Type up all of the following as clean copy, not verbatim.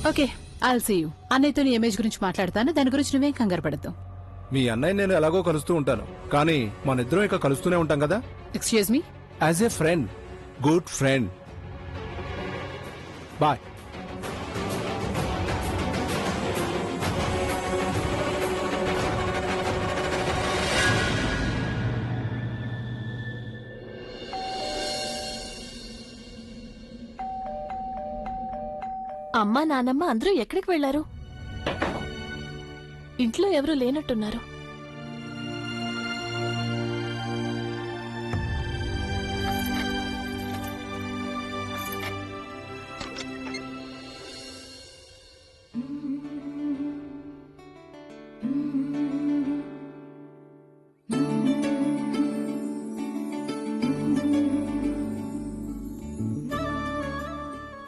Okay, I'll see you. అన్నయ్యతో నీ image గురించి మాట్లాడతాను, దాని గురించి నువ్వేం కంగారు పడద్దు. మీ అన్నయ్య నేను ఎలాగో కలుస్తూ ఉంటాను, కానీ మన ఇద్దరం ఇక కలుస్తూనే ఉంటాం కదా. Excuse me. As a friend, good friend. Bye. అమ్మా నాన్నమ్మ అందరూ ఎక్కడికి వెళ్లారు? ఇంట్లో ఎవరూ లేనట్టున్నారు.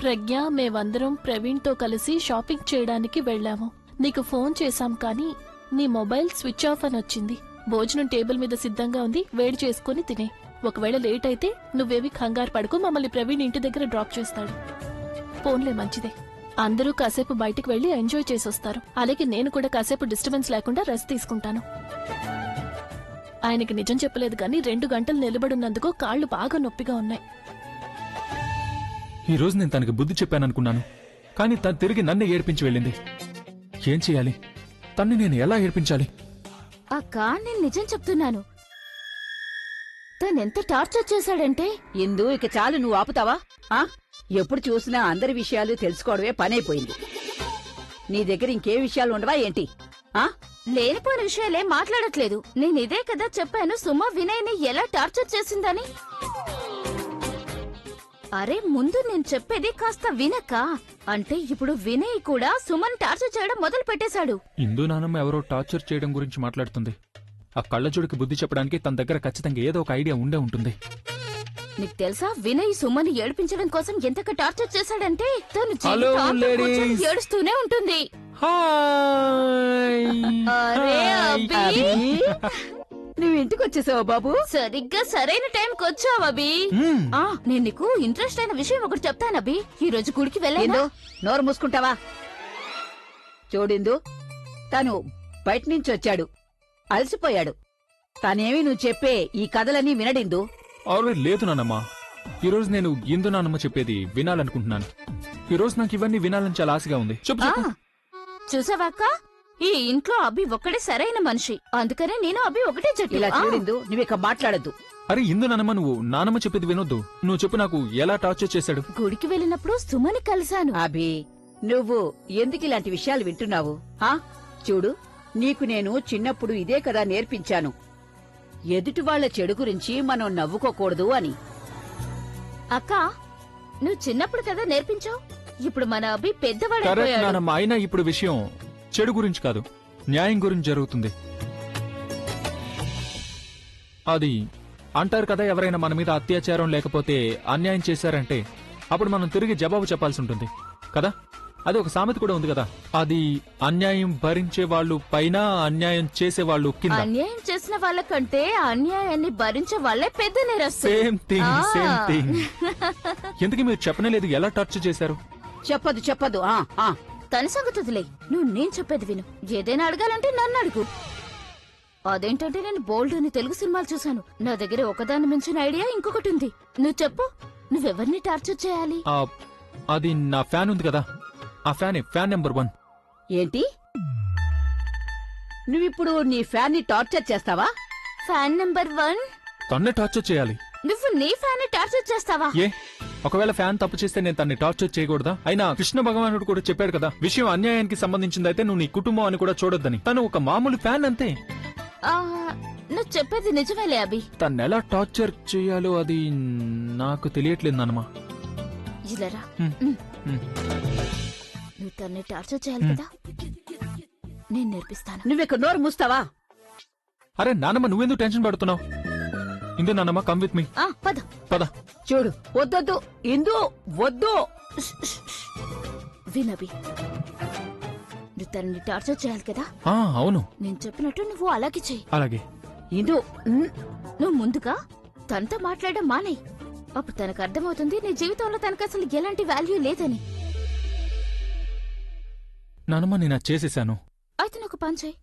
ప్రజ్ఞ, మేమందరం ప్రవీణ్తో కలిసి షాపింగ్ చేయడానికి వెళ్లాము. నీకు ఫోన్ చేశాం కానీ నీ మొబైల్ స్విచ్ ఆఫ్ అని వచ్చింది. భోజనం టేబుల్ మీద సిద్ధంగా ఉంది, వేడి చేసుకుని తినే. ఒకవేళ లేట్ అయితే నువ్వేవి కంగారు పడుకో, మమ్మల్ని ప్రవీణ్ ఇంటి దగ్గర డ్రాప్ చేస్తాడు. ఫోన్లే మంచిదే. అందరూ కాసేపు బయటికి వెళ్లి ఎంజాయ్ చేసొస్తారు. అలాగే నేను కూడా కాసేపు డిస్టర్బెన్స్ లేకుండా రెస్ట్ తీసుకుంటాను. ఆయనకి నిజం చెప్పలేదు కానీ 2 గంటలు నిలబడున్నందుకు కాళ్లు బాగా నొప్పిగా ఉన్నాయి. ఈ రోజు నేను తనకి బుద్ధి చెప్పాననుకున్నాను, కానీ తను తిరిగి నన్నే ఏడ్పించి వెళ్ళింది. ఏం చెయ్యాలి? తన్ని నేను ఎలా ఏడ్పించాలి? అక్క, నేను నిజం చెప్తున్నాను. తనెంత టార్చర్ చేశాడంటే. ఇందు, ఇక చాలు, నువ్వు ఆపుతావా? ఎప్పుడు చూసినా అందరి విషయాలు తెలుసుకోవడమే పనైపోయింది. నీ దగ్గర ఇంకే విషయాలు ఉండవా ఏంటి? లేనిపోయిన విషయాలే మాట్లాడట్లేదు. నేనిదే కదా చెప్పాను సుమ వినయ్ని ఎలా టార్చర్ చేసిందని. అరే, ముందు నేను చెప్పేది కాస్త వినక్క. అంటే ఇప్పుడు వినయ్ కూడా సుమన్ టార్చర్ చేయడం మొదలు పెట్టేశాడు. ఇందు నానమ్మ ఎవరో టార్చర్ చేయడం గురించి మాట్లాడుతుంది. ఆ కళ్ళజోడికి బుద్ధి చెప్పడానికి తన దగ్గర ఖచ్చితంగా ఏదో ఒక ఐడియా ఉండే ఉంటుంది. నీకు తెలుసా, వినయ్ సుమని ఏడిపించడం కోసం ఎంతగా టార్చర్ చేశాడంటే తను ఏడుస్తూనే ఉంటుంది. నువ్వు ఇంటికి వచ్చేసావా బాబు? సరిగ్గా సరైన టైంకి వచ్చావు అభి. నేను నీకు ఇంట్రెస్ట్ అయిన విషయం ఒకటి చెప్తాను అభి. ఈ రోజు గుడికి వెళ్ళాను. నోరు మూసుకుంటావా? చూడిందు, తను బయట నుంచి వచ్చాడు, అలసిపోయాడు. తానేమి నువ్వు చెప్పే ఈ కథలన్నీ వినడిందు. లేదు నానమ్మా, ఈరోజు నేను ఇందు నానమ్మ చెప్పేది వినాలనుకుంటున్నాను. ఈరోజు నాకు ఇవన్నీ వినాలని చాలా ఆశగా ఉంది. చూసావాక్క, ఈ ఇంట్లో అభి ఒక్కడే సరైన మనిషి. అందుకనే నేను అభి ఒకటే చెప్పి. ఇలా చూడిందు, నువ్విక మాట్లాడద్దు. అరే ఇందు నానమ్మ, నువ్వు నానమ్మ చెప్పేది వినొద్దు. నువ్వు చెప్పు, నాకు ఎలా టార్చర్ చేశాడు? గుడికి వెళ్ళినప్పుడు సుమని కలిశాను. అభి, నువ్వు ఎందుకు ఇలాంటి విషయాలు వింటున్నావు? చూడు, నీకు నేను చిన్నప్పుడు ఇదే కదా నేర్పించాను, ఎదుటి వాళ్ల చెడు గురించి మనం నవ్వుకోకూడదు అని. అక్క, నువ్వు చిన్నప్పుడు కదా నేర్పించావు. ఇప్పుడు మన అభి కరెక్ట్ పెద్దవాడు. నానమ్మ, అయినా ఇప్పుడు విషయం చెడు గురించి కాదు, న్యాయం గురించి జరుగుతుంది. అది అంటారు కదా, ఎవరైనా మన మీద అత్యాచారం లేకపోతే అన్యాయం చేశారంటే అప్పుడు మనం తిరిగి జవాబు చెప్పాల్సి ఉంటుంది కదా. అది ఒక సామెత కూడా ఉంది కదా, అది అన్యాయం భరించే వాళ్ళు పైన, అన్యాయం చేసే వాళ్ళు కింద. అన్యాయం చేసిన వాళ్ళకంటే అన్యాయాన్ని భరించే వాళ్ళే పెద్ద నేరస్తులు. Same thing. ఎందుకు మీరు చెప్పనలేదు ఎలా టార్చర్ చేశారు? చెప్పదు. తన సంగతులే, నువ్వు నేను చెప్పేది విను. ఏదైనా అడగాలంటే నన్ను అడుగు. అదేంటంటే నేను బోల్డ్ అని తెలుగు సినిమాలు చూశాను. నా దగ్గర ఒకదాన్ని మించిన ఐడియా ఇంకొకటి ఉంది. నువ్వు చెప్పు, నువ్వెవరిని టార్చర్ చేయాలి? అది నా ఫ్యాన్ ఉంది కదా, ఆ ఫ్యాన్ నెంబర్ 1. ఏంటి? నువ్విప్పుడు నీ ఫ్యాన్ ని టార్చర్ చేస్తావా? ఫ్యాన్ నెంబర్ 1 తన్నే టార్చర్ చేయాలి. నువ్వు నీ ఫ్యాన్ ని టార్చర్ చేస్తావా? ఏ, ఒకవేళ ఫ్యాన్ తప్పు చేస్తే నేను తన్ని టార్చర్ చేయకూడదా? అయినా కృష్ణ భగవానుడు కూడా చెప్పాడు కదా, విషయం అన్యాయానికి సంబంధించిందైతే నువ్వు నీ కుటుంబం అని కూడా చూడొద్దని. తను ఒక మామూలు ఫ్యాన్ అంతే. నువ్వు చెప్పేది నిజమేలే అభి. తన్నెలా టార్చర్ చేయాలో అది నాకు తెలియట్లేదు నాన్నమా. ఇలారా, నువ్వు తన్ని టార్చర్ చేయాలి కదా, నేను నేర్పిస్తాను. నువ్వెక్కడ నోరు మూస్తావా? అరే నానమ్మ, నువ్వెందుకు టెన్షన్ పడుతున్నావు? ఇందు నానమ్మ, కమ్ విత్ మీ. పద. చూడు, వద్దొద్దు ఇందు, వద్దు. వినబి, నువ్వు తనని టార్చర్ చేయాలి కదా. అవును, నేను చెప్పినట్టు నువ్వు అలాగే చెయ్యి. అలాగే. ఇందు, నువ్వు ముందుగా తనతో మాట్లాడడం మానే. అప్పుడు తనకు అర్థమవుతుంది నీ జీవితంలో తనకు అసలు ఎలాంటి వాల్యూ లేదని. నానమ్మ నేను అది చేసేసాను. అయితే నాకు పని చేయి.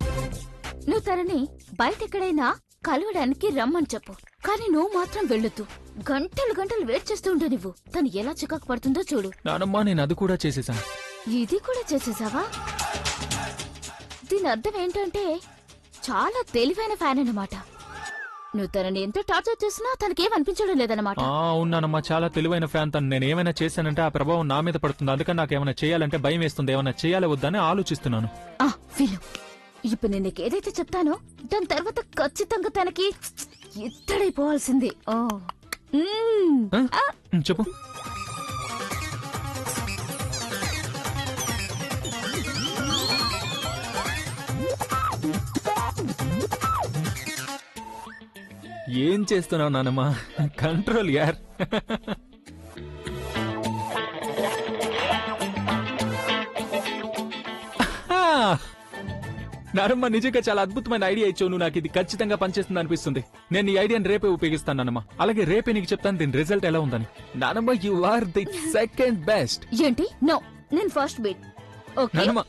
నువ్వు తనని బయట ఎక్కడైనా కలవడానికి రమ్మని చెప్పు, కానీ నువ్వు మాత్రం వెళ్ళొద్దు. గంటలు గంటలు వెయిట్ చేస్తూ ఉండు. నువ్వు తను ఎలా చికాకు పడుతుందో చూడు. నానమ్మ నేను అది కూడా చేసేసాను. ఇది కూడా చేసేసావా? దీని అర్థం ఏంటంటే చాలా తెలివైన ఫ్యాన్ అన్నమాట. నువ్వు తనని ఎంతో టార్చర్ చేసినా తనకేం అనిపించడం లేదన్నమాట. అవునానమ్మా, చాలా తెలివైన ఫ్యాన్ తను. నేను ఏమైనా చేశానంటే ఆ ప్రభావం నా మీద పడుతుంది. అందుకని నాకు ఏమైనా చేయాలంటే భయం వేస్తుంది. ఏమైనా చేయాలి వద్దని ఆలోచిస్తున్నాను. విను, ఇప్పుడు నేను నీకు ఏదైతే చెప్తానో దాని తర్వాత ఖచ్చితంగా తనకి ఎత్తడైపోవాల్సింది. చెప్పు. ఏం చేస్తున్నావు నానమ్మా? కంట్రోల్ యార్. నానమ్మ నిజంగా చాలా అద్భుతమైన ఐడియా ఇచ్చావు. నువ్వు నాకు ఇది ఖచ్చితంగా పనిచేస్తుంది అనిపిస్తుంది. నేను ఈ ఐడియాని రేపే ఉపయోగిస్తాను నానమ్మ. అలాగే రేపే నీకు చెప్తాను దీని రిజల్ట్ ఎలా ఉందని. నానమ్మ you are the second best. ఏంటి? నో, నేను ఫస్ట్ బీట్. ఓకే నానమ్మ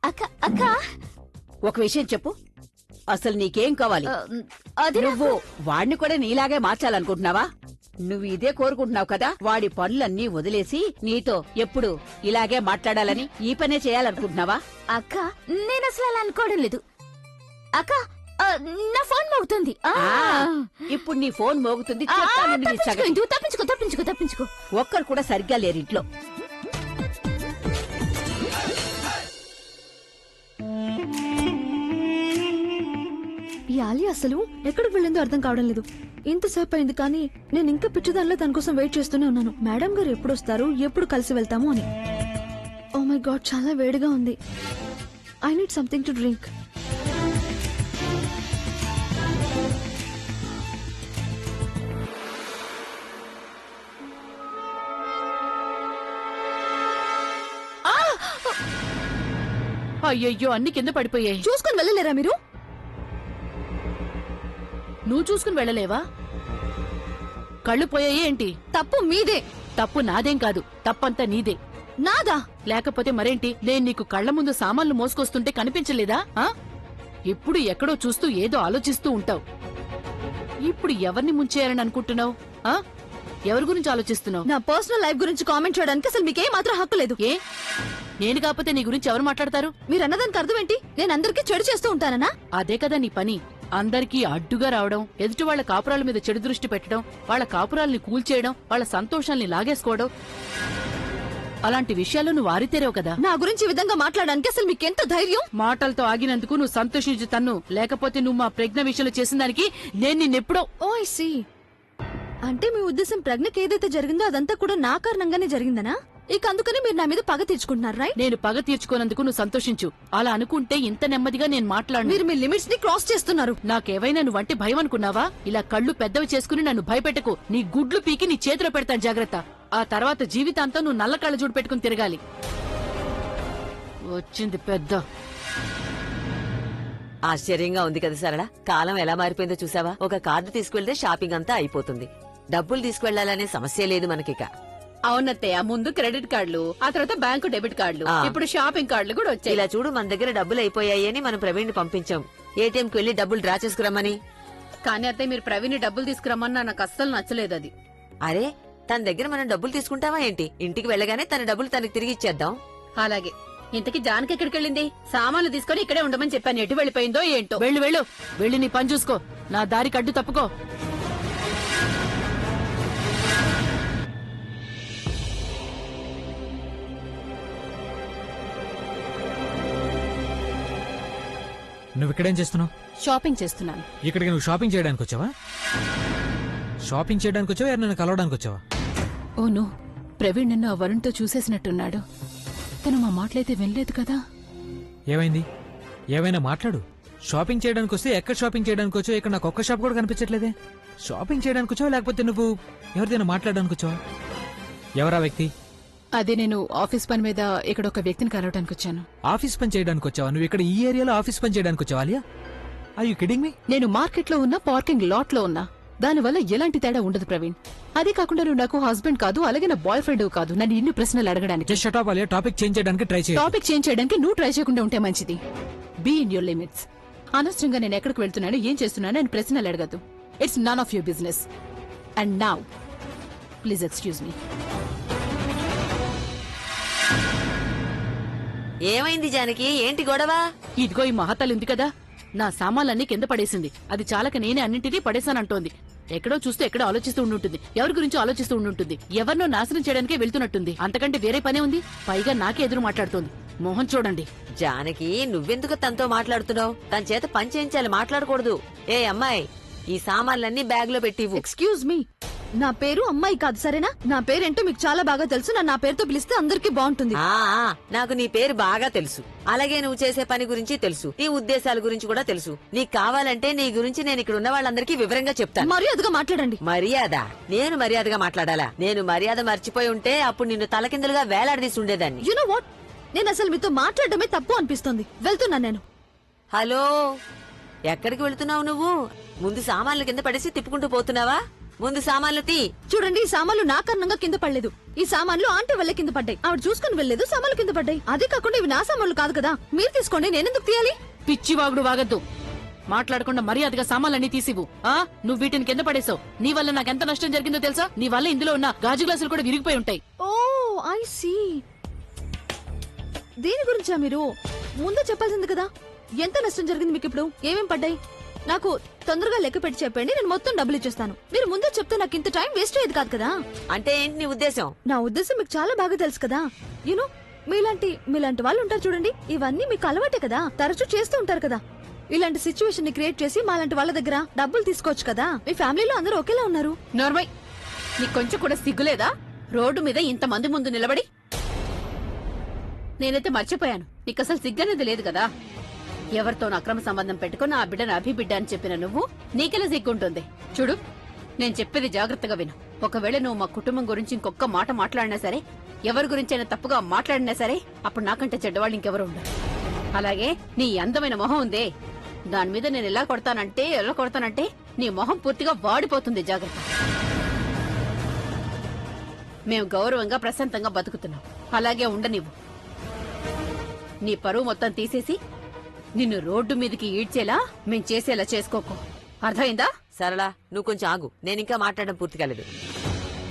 అక్క అక్క, ఒక విషయం చెప్పు, అసలు నీకేం కావాలి? అది నువ్వు వాడిని కూడా నీలాగే మార్చాలనుకుంటున్నావా? నువ్వు ఇదే కోరుకుంటున్నావు కదా, వాడి పనులన్నీ వదిలేసి నీతో ఎప్పుడు ఇలాగే మాట్లాడాలని, ఈ పనే చేయాలనుకుంటున్నావా? అక్క, నేను అసలు అలా అనుకోవడం లేదు. అక్క, నా ఫోన్ మోగుతుంది. ఇప్పుడు నీ ఫోన్ మోగుతుంది. చెప్తాను నీ సంగతి. తప్పించుకో తప్పించుకో తప్పించుకో. ఒక్కరు కూడా సరిగ్గా లేరు ఇంట్లో. ఈ ఆలియా అసలు ఎక్కడికి వెళ్ళిందో అర్థం కావడం లేదు. ఇంతసేపు అయింది కానీ నేను ఇంకా పిచ్చిదానిలో దాని కోసం వెయిట్ చేస్తూనే ఉన్నాను. మేడం గారు ఎప్పుడు వస్తారు, ఎప్పుడు కలిసి వెళ్తాము అని. ఓ మై గాడ్, చాలా వేడిగా ఉంది. I need something to drink. అయ్యయ్యో, అన్ని కింద పడిపోయాయి. చూసుకుని వెళ్ళలేరా మీరు? నువ్వు చూసుకుని వెళ్ళలేవా? కళ్ళు పోయాయి ఏంటి? తప్పు మీదే. తప్పు నాదేం కాదు, తప్పంతా నీదే. నాదా? లేకపోతే మరేంటి? నేను నీకు కళ్ల ముందు సామాన్లు మోసుకొస్తుంటే కనిపించలేదా? ఎప్పుడు ఎక్కడో చూస్తూ ఏదో ఆలోచిస్తూ ఉంటావు. ఇప్పుడు ఎవరిని ముంచేయాలని అనుకుంటున్నావు? ఎవరి గురించి ఆలోచిస్తున్నావు? నా పర్సనల్ లైఫ్ గురించి కామెంట్ చేయడానికి అసలు మీకేం మాత్రం హక్కు లేదు. ఏ, నేను కాకపోతే నీ గురించి ఎవరు మాట్లాడతారు? మీరు అన్నదానికి అర్థం ఏంటి? నేను అందరికీ చెడు చేస్తూ ఉంటానా? అదే కదా నీ పని. అందరికీ అడ్డుగా రావడం, ఎదుటి వాళ్ల కాపురాల మీద చెడు దృష్టి పెట్టడం, వాళ్ల కాపురాల్ని కూల్చేయడం, వాళ్ల సంతోషాల్ని లాగేసుకోవడం, అలాంటి విషయాల్లో నువ్వు ఆరితేరావు కదా. నా గురించి ఈ విధంగా మాట్లాడడానికి అసలు మీకెంత ధైర్యం? మాటలతో ఆగినందుకు నువ్వు సంతోషించు తన్ను. లేకపోతే నువ్వు మా ప్రజ్ఞ విషయంలో చేసిన దానికి నేను నిన్నెప్పుడో. ఓ ఐ సీ. అంటే మీ ఉద్దేశం ప్రజ్ఞకి ఏదైతే జరిగిందో అదంతా కూడా నా కారణంగానే జరిగిందనా? ఇక అందుకని మీరు నా మీద పగ తీర్చుకుంటున్నారు, రైట్? నేను పగ తీర్చుకోనందుకు నువ్వు సంతోషించు. అలా అనుకుంటే ఇంత నెమ్మదిగా నేను మాట్లాడను. మీరు మీ లిమిట్స్ ని క్రాస్ చేస్తున్నారు. నాకేవైనా నువ్వంటే భయం అనుకున్నావా? ఇలా కళ్ళు పెద్దవి చేసుకుని నన్ను భయపెట్టకు. నీ గుడ్లు పీకి నీ చేతిలో పెడతాను, జాగ్రత్త. ఆ తర్వాత జీవితాంతం నువ్వు నల్ల కళ్ళ జోడు పెట్టుకుని తిరగాలి. వచ్చింది పెద్ద. ఆశ్చర్యంగా ఉంది కదా సరళ, కాలం ఎలా మారిపోయిందో చూసావా? ఒక కార్డు తీసుకువెళ్తే షాపింగ్ అంతా అయిపోతుంది. డబ్బులు తీసుకువెళ్లాలనే సమస్య లేదు మనకిక. అవునత్తయ్య, ముందు క్రెడిట్ కార్డులు, ఆ తర్వాత బ్యాంకు డెబిట్ కార్డులు, ఇప్పుడు షాపింగ్ కార్డులు కూడా వచ్చాయి. ఇలా చూడు, మన దగ్గర డబ్బులు అయిపోయాయి అని మనం ప్రవీణ్ ని పంపించాం ఏటీఎంకి వెళ్లి డబ్బులు డ్రా చేసుకురమ్మని. కానీ అత్తయ్య, మీరు ప్రవీణ్ డబ్బులు తీసుకురమ్మన్నా నాకు అస్సలు నచ్చలేదు అది. అరే, తన దగ్గర మనం డబ్బులు తీసుకుంటావా ఏంటి? ఇంటికి వెళ్ళగానే తన డబ్బులు తనకి తిరిగి ఇచ్చేద్దాం. అలాగే. ఇంతకీ జానకి ఎక్కడికి వెళ్ళింది? సామాన్లు తీసుకొని ఇక్కడే ఉండమని చెప్పాను, ఎటు వెళ్ళిపోయిందో ఏంటో. వెళ్ళు వెళ్ళు, వెళ్ళి నీ పని చూసుకో. నా దారి కడ్డు తప్పుకో. నువ్వు ఇక్కడేం చేస్తున్నావు? షాపింగ్ చేస్తున్నాను. ఇక్కడికి నువ్వు షాపింగ్ చేయడానికి వచ్చావా? షాపింగ్ చేయడానికి వచ్చావా, ఎవరినైనా కలవడానికి వచ్చావా? ఓను, ప్రవీణ్ నిన్ను ఆ వరుణ్తో చూసేసినట్టున్నాడు. తను మా మాటలైతే వినలేదు కదా. ఏమైంది? ఏమైనా మాట్లాడు. షాపింగ్ చేయడానికి వస్తే ఎక్కడ షాపింగ్ చేయడానికి వచ్చావు? ఇక్కడ నాకు ఒక్క షాప్ కూడా కనిపించట్లేదే. షాపింగ్ చేయడానికి వచ్చావా, లేకపోతే నువ్వు ఎవరిదైనా మాట్లాడడానికి వచ్చావా? ఎవరా వ్యక్తి? అదే, నేను ఆఫీస్ పని మీద ఇక్కడ ఒక వ్యక్తిని కలవడానికి వచ్చాను. ఆఫీస్ పని చేయడానికి వచ్చావా? నువ్వు ఇక్కడ ఈ ఏరియాలో ఆఫీస్ పని చేయడానికి వచ్చావా? Alia, are you kidding me? నేను మార్కెట్లో ఉన్నా పార్కింగ్ లాట్ లో ఉన్నా దానివల్ల ఎలాంటి తేడా ఉండదు ప్రవీణ్. అదే కాకుండా నువ్వు నాకు హస్బెండ్ కాదు, అలాగే నా బాయ్ ఫ్రెండ్ కాదు నన్ను ఇన్ని ప్రశ్నలు అడగడానికి. Just shut up Alia. Topic change చేయడానికి ట్రై చేయి. టాపిక్ చేంజ్ చేయడానికి నువ్వు ట్రై చేయకుండా ఉంటే మంచిది. Be in your limits. అనవసరంగా నేను ఎక్కడికి వెళ్తున్నాను, ఏం చేస్తున్నాను అని ప్రశ్నలు అడగద్దు. It's none of your business. And now please excuse me. ఏమైంది జానకి? ఏంటి గొడవ? ఇదిగో ఈ మహాతల్లి ఉంది కదా, నా సామాన్లన్నీ కింద పడేసింది. అది చాలక నేనే అన్నింటినీ పడేశానంటోంది. ఎక్కడో చూస్తూ ఎక్కడో ఆలోచిస్తూ ఉండుంటుంది, ఎవరి గురించి ఆలోచిస్తూ ఉండుంటుంది, ఎవరినో నాశనం చేయడానికే వెళ్తున్నట్టుంది. అంతకంటే వేరే పనే ఉంది. పైగా నాకే ఎదురు మాట్లాడుతోంది. మోహన్ చూడండి. జానకి, నువ్వెందుకు తనతో మాట్లాడుతున్నావు? తన చేత పని చేయించాలి, మాట్లాడకూడదు. ఏ అమ్మాయి, ఈ సామాన్లన్నీ బ్యాగ్ లో పెట్టివు. ఎక్స్క్యూజ్ మీ, నా పేరు అమ్మాయి కాదు సరేనా? నా పేరేంటో మీకు చాలా బాగా తెలుసు. నన్ను నా పేరుతో పిలిస్తే అందరికీ బాగుంటుంది. నాకు నీ పేరు బాగా తెలుసు, అలాగే నువ్వు చేసే పని గురించి తెలుసు, నీ ఉద్దేశాల గురించి కూడా తెలుసు. నీకు కావాలంటే నీ గురించి నేను ఇక్కడ ఉన్న వాళ్ళందరికీ వివరంగా చెప్తాను. మర్యాదగా మాట్లాడండి. మర్యాద? నేను మర్యాదగా మాట్లాడాలా? నేను మర్యాద మర్చిపోయి ఉంటే అప్పుడు నిన్ను తలకిందులుగా వేలాడదీసి ఉండేదాన్ని. యు నో వాట్, నేను అసలు మీతో మాట్లాడడమే తప్పు అనిపిస్తుంది. వెళ్తున్నా నేను. హలో, ఎక్కడికి వెళ్తున్నావు నువ్వు? ముందు సామాన్లు కింద పడేసి తిప్పుకుంటూ పోతున్నావా? ముందు సామాన్లు తీ. చూడండి, ఈ సామాన్లు నా కారణంగా కింద పడలేదు. ఈ సామాన్లు ఆంటీ వల్లే కింద పడ్డాయి. ఆవిడ చూసుకుని వెళ్ళలేదు, సామాన్లు కింద పడ్డాయి. అదే కాకుండా ఇవి నా సామాన్లు కాదు కదా, మీరు తీసుకోండి. నేనెందుకు తీయాలి? పిచ్చి వాగుడు వాగద్దు. మాట్లాడకుండా మర్యాదగా సామాన్లన్నీ తీసివు. నువ్వు వీటిని కింద పడేసావు. నీ వల్ల నాకెంత నష్టం జరిగిందో తెలుసా? నీ వల్ల ఇందులో ఉన్న గాజు గ్లాసులు కూడా విరిగిపోయి ఉంటాయి. ఓ ఐ సీ. దీని గురించా మీరు ముందే చెప్పాల్సింది కదా? ఎంత నష్టం జరిగింది మీకు? ఇప్పుడు ఏమేం పడ్డాయి? నాకు తొందరగా లెక్క పెట్టి చెప్పండి, నేను మొత్తం డబ్బులు ఇచ్చేస్తాను. మీరు ముందే చెప్తే నాకు ఇంత టైం వేస్ట్ అయ్యేది కాదు కదా. అంటే ఏంటి నీ ఉద్దేశం? నా ఉద్దేశం మీకు చాలా బాగా తెలుసు కదా. యూనో, మీలాంటి వాళ్ళు ఉంటారు చూడండి, ఇవన్నీ మీకు అలవాటే కదా, తరచూ చేస్తూ ఉంటారు కదా. ఇలాంటి సిచ్యువేషన్ ని క్రియేట్ చేసి మాలాంటి వాళ్ళ దగ్గర డబ్బులు తీసుకోవచ్చు కదా. మీ ఫ్యామిలీలో అందరూ ఒకేలా ఉన్నారు. నార్మల్, నీకు కొంచెం కూడా సిగ్గులేదా? రోడ్డు మీద ఇంతమంది ముందు నిలబడి. నేనైతే మర్చిపోయాను, నీకు అసలు సిగ్గనేది లేదు కదా. ఎవరితో అక్రమ సంబంధం పెట్టుకుని ఆ బిడ్డను అభిబిడ్డ అని చెప్పిన నువ్వు, నీకెలా సిగ్గుంటుంది? చూడు, నేను చెప్పేది జాగ్రత్తగా విను. ఒకవేళ నువ్వు మా కుటుంబం గురించి ఇంకొక మాట మాట్లాడినా సరే, ఎవరి గురించైనా తప్పుగా మాట్లాడినా సరే, అప్పుడు నాకంటే చెడ్డవాళ్ళు ఇంకెవరు ఉండరు. అలాగే నీ అందమైన మొహం ఉందే, దాని మీద నేను ఎలా కొడతానంటే నీ మొహం పూర్తిగా వాడిపోతుంది. జాగ్రత్త. మేము గౌరవంగా ప్రశాంతంగా బతుకుతున్నాం, అలాగే ఉండనివ్వు. నీ పరువు మొత్తం తీసేసి నిన్ను రోడ్డు మీదకి ఈడ్చేలా మేం చేసేలా చేసుకోకు. అర్థమైందా? సరళా, నువ్వు కొంచెం ఆగు, నేనింకా మాట్లాడడం పూర్తి కాలేదు.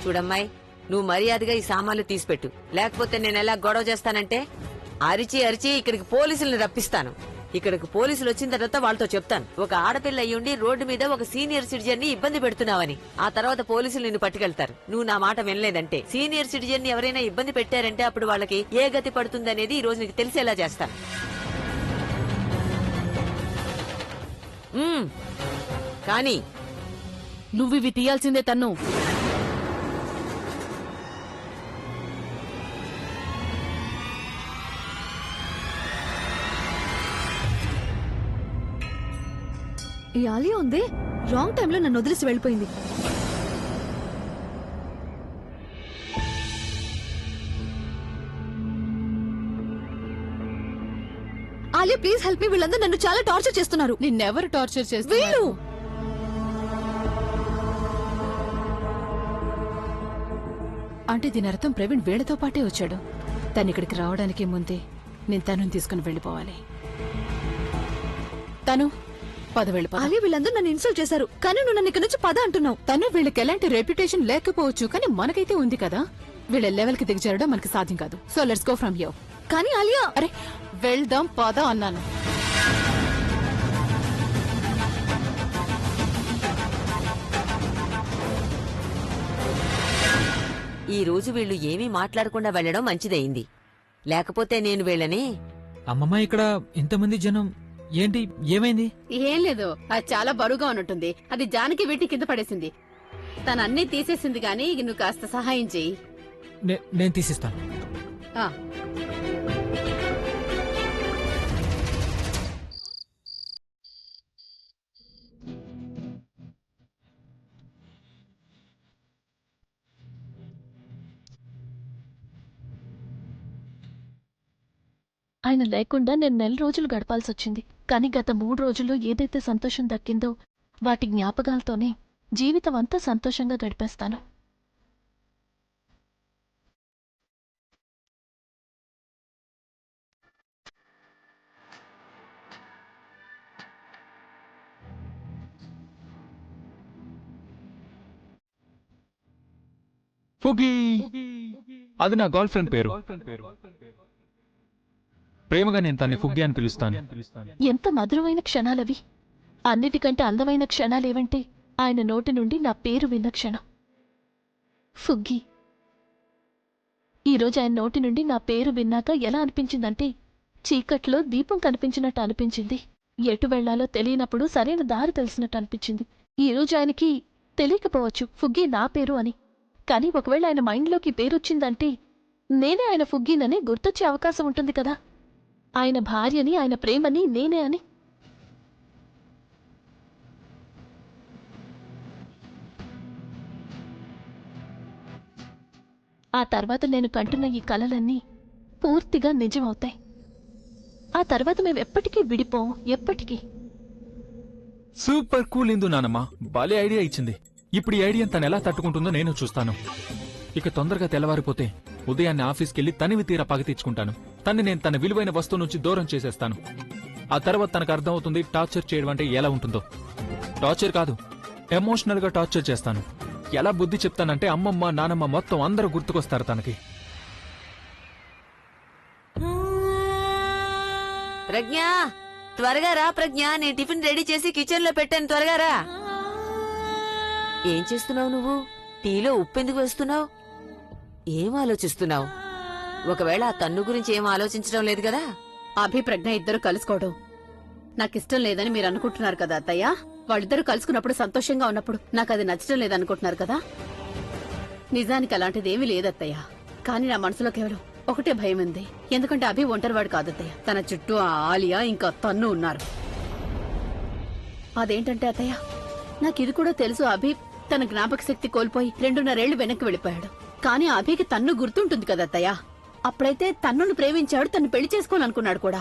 చూడమ్మాయి, నువ్వు మర్యాదగా ఈ సామాన్లు తీసిపెట్టు, లేకపోతే నేను ఎలా గొడవ చేస్తానంటే అరిచి ఇక్కడికి పోలీసుల్ని రప్పిస్తాను. ఇక్కడికి పోలీసులు వచ్చిన తర్వాత వాళ్ళతో చెప్తాను, ఒక ఆడపిల్ల అయ్యుండి రోడ్డు మీద ఒక సీనియర్ సిటిజన్ ని ఇబ్బంది పెడుతున్నావని. ఆ తర్వాత పోలీసులు నిన్ను పట్టుకెళ్తారు. నువ్వు నా మాట వినలేదంటే, సీనియర్ సిటిజన్ ని ఎవరైనా ఇబ్బంది పెట్టారంటే అప్పుడు వాళ్ళకి ఏ గతి పడుతుందనేది ఈ రోజు నీకు తెలిసేలా చేస్తాను. కానీ నువ్వివి తీయాల్సిందే తన్ను. ఈ ఆలియా ఉంది, రాంగ్ టైంలో నన్ను వదిలేసి వెళ్ళిపోయింది. Alia please help me. వీళ్ళందరూ నన్ను చాలా టార్చర్ చేస్తున్నారు. నిన్నెవరు టార్చర్ చేస్తారు? వీళ్ళు. అంటే దీని అర్థం ప్రవీణ్ వీళ్లతో పాటే వచ్చాడు. తను ఇక్కడికి రావడానికి ముందే నేను తనని తీసుకుని వెళ్ళిపోవాలి. తను పద వెళ్ళిపో. ఆలియా, వీళ్ళందరూ నన్ను ఇన్సల్ట్ చేశారు, కానీ నువ్వు నన్ను ఇక్కడ నుంచి పద అంటున్నావు. తను వీళ్ళకి ఎలాంటి రెప్యుటేషన్ లేకపోవచ్చు, కానీ మనకైతే ఉంది కదా. వీళ్ళ లెవెల్ కి దిగజారడం మనకి సాధ్యం కాదు. So let's go from here. కానీ ఆలియా, అరే వెళ్దాం పద అన్నాను. ఈ రోజు వీళ్ళు ఏమీ మాట్లాడకుండా వెళ్లడం మంచిదయింది, లేకపోతే నేను వీళ్ళని. అమ్మమ్మ, ఇక్కడ ఇంతమంది జనం ఏంటి? ఏమైంది? ఏం లేదు, అది చాలా బరువుగా ఉన్నట్టుంది. అది జానకి వీటి కింద పడేసింది. తను అన్ని తీసేసింది గాని నువ్వు కాస్త సహాయం చెయ్యి. నేను తీసిస్తాను. ఆ. ఆయన లేకుండా నేను 4 రోజులు గడపాల్సి వచ్చింది. కానీ గత 3 రోజుల్లో ఏదైతే సంతోషం దక్కిందో వాటి జ్ఞాపకాలతోనే జీవితం అంతా సంతోషంగా గడిపేస్తాను. ఫుగీ, అది నా గర్ల్ ఫ్రెండ్ పేరు. ప్రేమగా నేను తన్ని ఫుగ్గి అని పిలుస్తాను. ఎంత మధురమైన క్షణాలవి. అన్నిటికంటే అందమైన క్షణాలేవంటే ఆయన నోటి నుండి నా పేరు విన్న క్షణం. ఫుగ్గి. ఈరోజు ఆయన నోటి నుండి నా పేరు విన్నాక ఎలా అనిపించిందంటే చీకట్లో దీపం కనిపించినట్టు అనిపించింది. ఎటు వెళ్లాలో తెలియనప్పుడు సరైన దారి తెలిసినట్టు అనిపించింది. ఈరోజు ఆయనకి తెలియకపోవచ్చు ఫుగ్గి నా పేరు అని. కానీ ఒకవేళ ఆయన మైండ్లోకి పేరొచ్చిందంటే నేనే ఆయన ఫుగ్గీనని గుర్తొచ్చే అవకాశం ఉంటుంది కదా. ఆయన భార్యని, ఆయన ప్రేమని నేనే అని. ఆ తర్వాత నేను కంటున్న ఈ కలలన్నీ పూర్తిగా నిజమవుతాయి. ఆ తర్వాత మేమెప్పటికీ విడిపోం, ఎప్పటికీ. సూపర్ కూల్ ఇందు నానమ్మ, భలే ఐడియా ఇచ్చింది. ఇప్పుడు ఈ ఐడియా తను ఎలా తట్టుకుంటుందో నేను చూస్తాను. ఇక తొందరగా తెల్లవారిపోతే ఉదయాన్నే ఆఫీస్కెళ్లి తనివి తీరా పగ తీర్చుకుంటాను. తన్ని నేను తన విలువైన వస్తువు నుంచి దూరం చేసేస్తాను. ఆ తర్వాత తనకు అర్థమవుతుంది టార్చర్ చేయడం అంటే ఎలా ఉంటుందో. టార్చర్ కాదు, ఎమోషనల్ గా టార్చర్ చేస్తాను. ఎలా బుద్ధి చెప్తానంటే అమ్మమ్మ, నానమ్మ మొత్తం అందరూ గుర్తుకొస్తారు తనకి. ప్రజ్ఞ, త్వరగా రా ప్రజ్ఞ, నేను టిఫిన్ రెడీ చేసి కిచెన్ లో పెట్టాను, త్వరగా రా. ఏం చేస్తున్నావు నువ్వు? టీలో ఉప్పెందుకు వేస్తున్నావు? ఏం ఆలోచిస్తున్నావు? ఒకవేళ ఆ తన్ను గురించి ఏం ఆలోచించడం లేదు కదా? అభిప్రజ్ఞ ఇద్దరు కలుసుకోవడం నాకిష్టం లేదని మీరు అనుకుంటున్నారు కదా అత్తయ్య. వాళ్ళిద్దరూ కలుసుకున్నప్పుడు సంతోషంగా ఉన్నప్పుడు నాకు అది నచ్చడం లేదనుకుంటున్నారు కదా. నిజానికి అలాంటిది ఏమీ లేదత్తయ్య. కానీ నా మనసులో కేవలం ఒకటే భయం ఉంది. ఎందుకంటే అభి ఒంటరివాడు కాదత్తయ్య, తన చుట్టూ ఆ ఆలియా ఇంకా తన్ను ఉన్నారు. అదేంటంటే అత్తయ్య, నాకు ఇది కూడా తెలుసు. అభి తన జ్ఞాపక శక్తి కోల్పోయి 2.5 ఏళ్లు వెనక్కి వెళ్ళిపోయాడు. కానీ అభికి తన్ను గుర్తుంటుంది కదా అత్తయ్య. అప్పుడైతే తన్నును ప్రేమించాడు, తను పెళ్లి చేసుకోవాలనుకున్నాడు కూడా.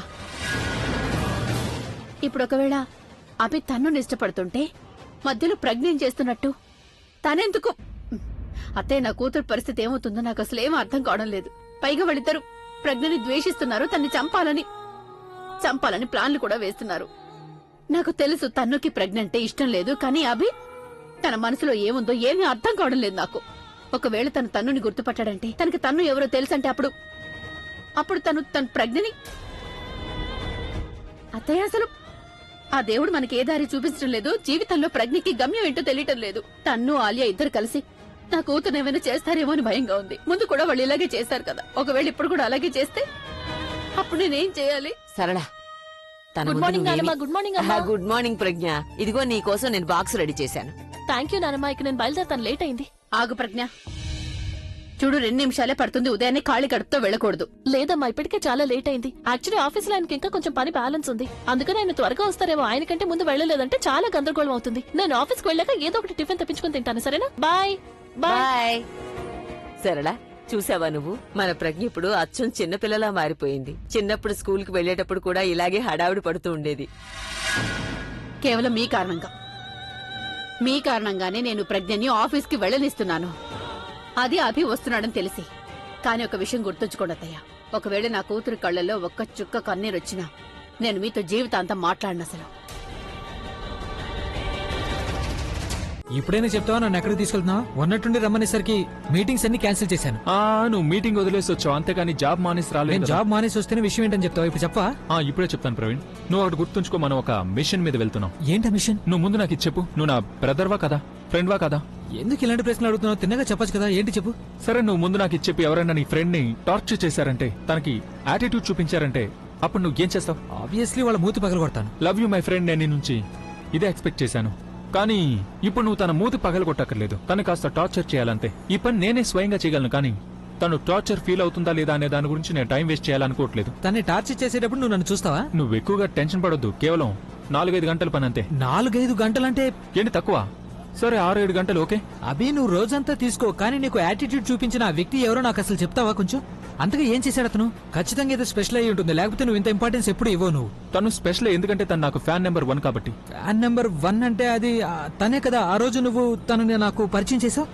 ఇప్పుడు ఒకవేళ అభి తన్నుని ఇష్టపడుతుంటే మధ్యలో ప్రజ్ఞ చేస్తున్నట్టు తనెందుకు? అత్తయ్య, నా కూతురు పరిస్థితి ఏమవుతుందో నాకు అసలు ఏమీ అర్థం కావడం లేదు. పైగా వాళ్ళిద్దరు ప్రజ్ఞని ద్వేషిస్తున్నారు, తన్ని చంపాలని ప్లాన్లు కూడా వేస్తున్నారు. నాకు తెలుసు తన్నుకి ప్రజ్ఞ అంటే ఇష్టం లేదు. కానీ అభి తన మనసులో ఏముందో ఏమీ అర్థం కావడం లేదు నాకు. ఒకవేళ తను తన్నుని గుర్తుపట్టాడంటే, తనకి తన్ను ఎవరో తెలుసంటే అప్పుడు తన ప్రజ్ఞని. అత్తయ్య, అసలు ఆ దేవుడు మనకి ఏ దారి చూపించడం లేదు. జీవితంలో ప్రజ్ఞకి గమ్యం ఏంటో తెలియటం లేదు. తన్ను ఆలియా ఇద్దరు కలిసి నా కూతురు ఏమైనా చేస్తారేమో అని భయంగా ఉంది. ముందు కూడా వాళ్ళు ఇలాగే చేశారు కదా. ఒకవేళ ఇప్పుడు కూడా అలాగే చేస్తే అప్పుడు నేనేం చేయాలి? సరళ, గుడ్ మార్నింగ్ నానమ్మ. గుడ్ మార్నింగ్ అమ్మా. గుడ్ మార్నింగ్ ప్రజ్ఞ. ఇదిగో నీ కోసం నేను బాక్స్ రెడీ చేశాను. థ్యాంక్ యూ నానమ్మ. ఇక నేను బయలుదేరుతాను, లేట్ అయింది. ఆగు ప్రజ్ఞ, చూడు 2 నిమిషాలే పడుతుంది. ఉదయాన్నే ఖాళీ కడుపుతో వెళ్ళకూడదు. లేదమ్మా, ఇప్పటికే చాలా లేట్ అయింది. యాక్చువల్లీ ఆఫీస్ లో ఆయనకి ఇంకా కొంచెం పని బ్యాలెన్స్ ఉంది. అందుకని ఆయన త్వరగా వస్తారేమో. ఆయనకంటే ముందు వెళ్ళలేదంటే చాలా గందరగోళం అవుతుంది. నేను ఆఫీస్ కి వెళ్ళాక ఏదో ఒకటి టిఫిన్ తెప్పించుకుని తింటాను, సరేనా? Bye bye. బాయ్. సరళ, చూసావా నువ్వు? మన ప్రజ్ఞ ఇప్పుడు అచ్చం చిన్నపిల్లలా మారిపోయింది. చిన్నప్పుడు స్కూల్ కి వెళ్లేటప్పుడు కూడా ఇలాగే హడావిడి పడుతూ ఉండేది. కేవలం మీ కారణంగానే నేను ప్రజ్ఞని ఆఫీస్ కి వెళ్ళనిస్తున్నాను. అది అభి వస్తున్నాడని తెలిసి. కానీ ఒక విషయం గుర్తుంచుకోండి అత్తయ్య, ఒకవేళ నా కూతురు కళ్ళల్లో ఒక్క చుక్క కన్నీరొచ్చినా నేను మీతో జీవితాంతం మాట్లాడిన. అసలు ఇప్పుడైనా చెప్తావా నన్ను ఎక్కడికి తీసుకెళ్తున్నావు? ఉన్నట్టుండి రమ్మనేసరికి మీటింగ్స్ అన్ని క్యాన్సిల్ చేశాను. నువ్వు మీటింగ్ వదిలేసి వచ్చావు, అంతేకాని జాబ్ మానేసి రాలేదు. నేను జాబ్ మానేసి వస్తేనే విషయం ఏంటని చెప్తావా? ఇప్పుడు చెప్పా. ఇప్పుడే చెప్తాను ప్రవీణ్. నువ్వు ఒకటి గుర్తుంచుకో, మనం ఒక మిషన్ మీద వెళ్తున్నాం. ఏంటా మిషన్? నువ్వు ముందు నాకు ఇది చెప్పు. నువ్వు నా బ్రదర్వా కదా, ఫ్రెండ్వా కదా? ఎందుకు ఇలాంటి ప్రశ్నలు అడుగుతున్నావు? తిన్నగా చెప్పొచ్చు కదా. ఏంటి చెప్పు. సరే, నువ్వు ముందు నాకు ఇది చెప్పు. ఎవరైనా నీ ఫ్రెండ్ ని టార్చర్ చేశారంటే, తనకి యాటిట్యూడ్ చూపించారంటే అప్పుడు నువ్వు ఏం చేస్తావు? ఆబ్వియస్లీ వాళ్ళ మూతి పగల కొడతాను. Love you my friend. నేను నీ నుంచి ఇదే ఎక్స్పెక్ట్ చేశాను. కానీ ఇప్పుడు నువ్వు తన మూతి పగల కొట్టక్కర్లేదు, తను కాస్త టార్చర్ చేయాలంతే. ఈ పని నేనే స్వయంగా చేయగలను. కానీ తను టార్చర్ ఫీల్ అవుతుందా లేదా అనే దాని గురించి నేను టైం వేస్ట్ చేయాలనుకోవట్లేదు. తన్ని టార్చర్ చేసేటప్పుడు నువ్వు నన్ను చూస్తావా? నువ్వు ఎక్కువగా టెన్షన్ పడొద్దు. కేవలం 4-5 గంటల పని అంతే. 4-5 గంటలంటే ఏంటి తక్కువ? సరే 6-7 గంటలు ఓకే. అభి నువ్వు రోజంతా తీసుకో, కానీ నీకు యాటిట్యూడ్ చూపించిన ఆ వ్యక్తి ఎవరో నాకు అసలు చెప్తావా కొంచెం? అంతగా ఏం చేశాడు అతను? ఖచ్చితంగా ఏదో స్పెషల్ అయ్యి ఉంటుంది, లేకపోతే నువ్వు ఇంత ఇంపార్టెన్స్ ఎప్పుడు ఇవ్వవు నువ్వు. తను స్పెషల్ ఎందుకంటే తను నాకు ఫ్యాన్ నెంబర్ 1 కాబట్టి. ఫ్యాన్ నెంబర్ 1 అంటే అది తనే కదా ఆ రోజు నువ్వు తనని నాకు పరిచయం చేసావు.